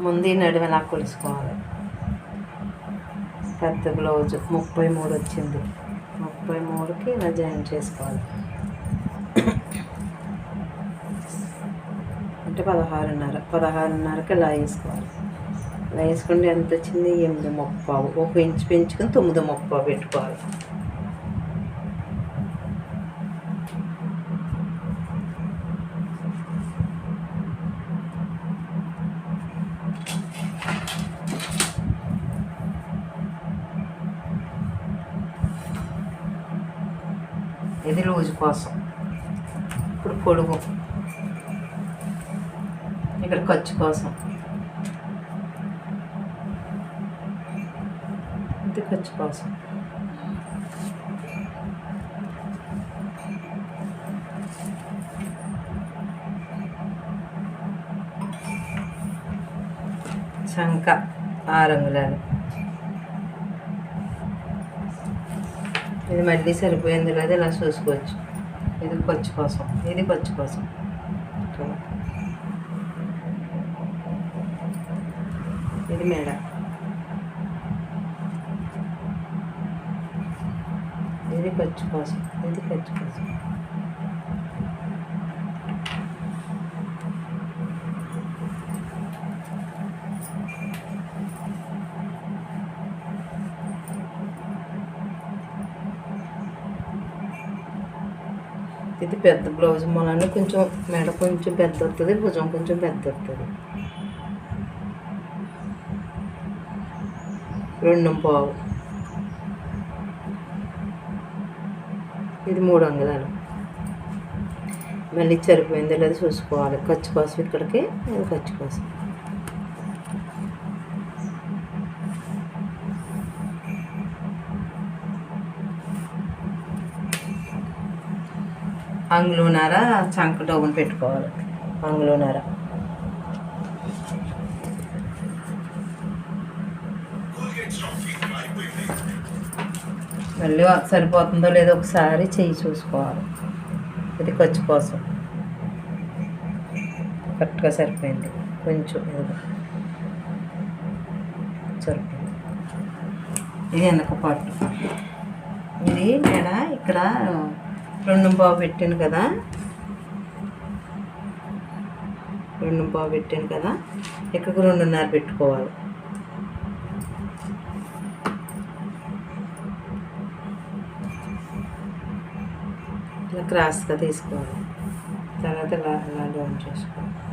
ముందు నడుమలా కొలుసుకోవాలి. పెద్ద బ్లౌజు 33 వచ్చింది. 33కి ఇలా జాయిన్ చేసుకోవాలి. అంటే 16.5కి ఇలా వేసుకోవాలి. ఇలా వేసుకుంటే ఎంత వచ్చింది? 8.35. 1 ఇంచు పెంచుకొని 9.35 పెట్టుకోవాలి. ఇది లూజు కోసం. ఇప్పుడు పొడుగు, ఇక్కడ ఖర్చు కోసం. ఇది ఖర్చు కోసం. చంక 6 అంగుళాలు. ఇది మళ్ళీ సరిపోయింది లేదా ఇలా చూసుకోవచ్చు. ఇది ఖర్చు కోసం, ఇది ఖర్చు కోసం. ఇది మేడ, ఇది ఖర్చు కోసం, ఇది ఖర్చు కోసం. ఇది పెద్ద బ్లౌజ్ మూలాన్ని కొంచెం మెడ కొంచెం పెద్ద వస్తుంది, భుజం కొంచెం పెద్ద వస్తుంది. 2.25. ఇది 3 అంగుళాలు. మళ్ళీ సరిపోయిందో లేదో చూసుకోవాలి. ఖర్చు కోసం ఇక్కడికి, ఇది ఖర్చు కోసం. అంగుళన్నర చంక డబ్బును పెట్టుకోవాలి. అంగుళన్నర. మళ్ళీ సరిపోతుందో లేదో ఒకసారి చెయ్యి చూసుకోవాలి. ఇది ఖర్చు కోసం. కరెక్ట్గా సరిపోయింది. కొంచెం సరిపోయింది. ఇది వెనక పట్టు. ఇది నేను ఇక్కడ 2.25 పెట్టాను కదా, 2.25 పెట్టాను కదా, ఇక్కడికి 2.5 పెట్టుకోవాలి. ఇలా క్రాస్గా తీసుకోవాలి. తర్వాత ఇలా డౌన్ చేసుకోవాలి.